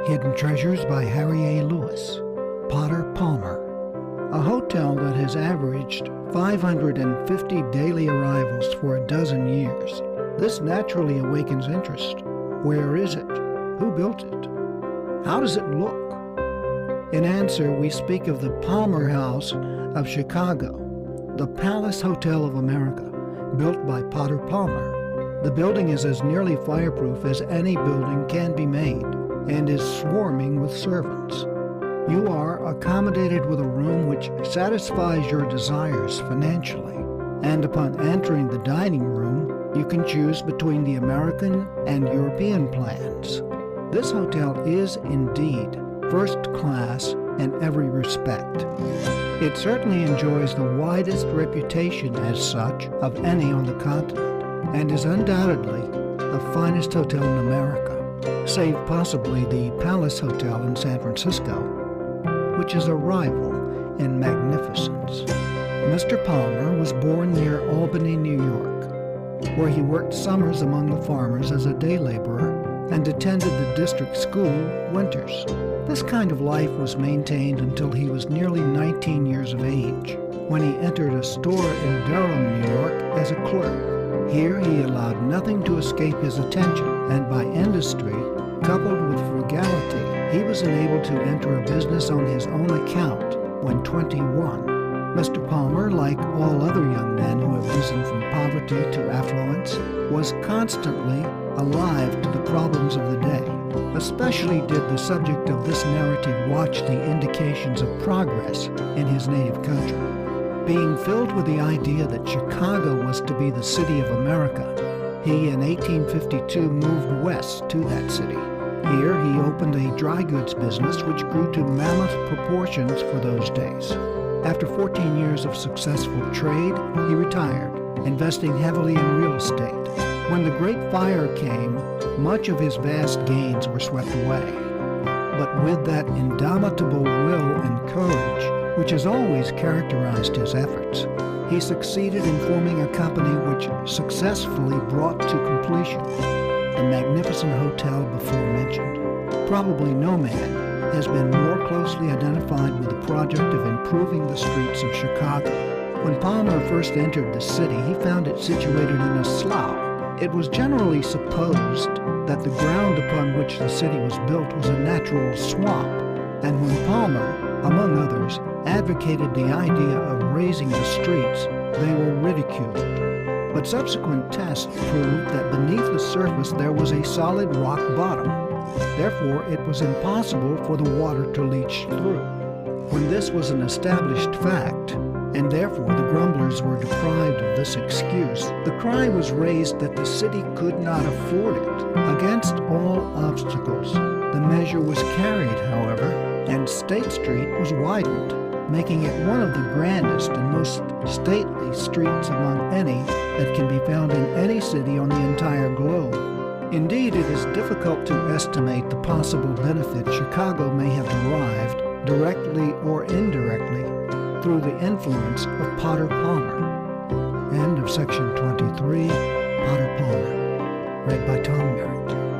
Hidden Treasures by Harry A. Lewis. Potter Palmer. A hotel that has averaged 550 daily arrivals for a dozen years. This naturally awakens interest. Where is it? Who built it? How does it look? In answer, we speak of the Palmer House of Chicago, the Palace Hotel of America, built by Potter Palmer. The building is as nearly fireproof as any building can be made and is swarming with servants. You are accommodated with a room which satisfies your desires financially, and upon entering the dining room, you can choose between the American and European plans. This hotel is indeed first class in every respect. It certainly enjoys the widest reputation as such of any on the continent, and is undoubtedly the finest hotel in America, save possibly the Palace Hotel in San Francisco, which is a rival in magnificence. Mr. Palmer was born near Albany, New York, where he worked summers among the farmers as a day laborer and attended the district school winters. This kind of life was maintained until he was nearly 19 years of age, when he entered a store in Durham, New York as a clerk. Here he allowed nothing to escape his attention, and by industry, coupled with frugality, he was enabled to enter a business on his own account when 21. Mr. Palmer, like all other young men who have risen from poverty to affluence, was constantly alive to the problems of the day. Especially did the subject of this narrative watch the indications of progress in his native country. Being filled with the idea that Chicago was to be the city of America, he in 1852 moved west to that city. Here he opened a dry goods business which grew to mammoth proportions for those days. After 14 years of successful trade, he retired, investing heavily in real estate. When the Great Fire came, much of his vast gains were swept away. But with that indomitable will and courage which has always characterized his efforts, he succeeded in forming a company which successfully brought to completion the magnificent hotel before mentioned. Probably no man has been more closely identified with the project of improving the streets of Chicago. When Palmer first entered the city, he found it situated in a slough. It was generally supposed that the ground upon which the city was built was a natural swamp, and when Palmer, among others, advocated the idea of raising the streets, they were ridiculed. But subsequent tests proved that beneath the surface there was a solid rock bottom. Therefore, it was impossible for the water to leach through. When this was an established fact, and therefore the grumblers were deprived of this excuse, the cry was raised that the city could not afford it. Against all obstacles, the measure was carried, however, and State Street was widened, making it one of the grandest and most stately streets among any that can be found in any city on the entire globe. Indeed, it is difficult to estimate the possible benefit Chicago may have derived, directly or indirectly, through the influence of Potter Palmer. End of section 23, Potter Palmer, read by Tom Merritt.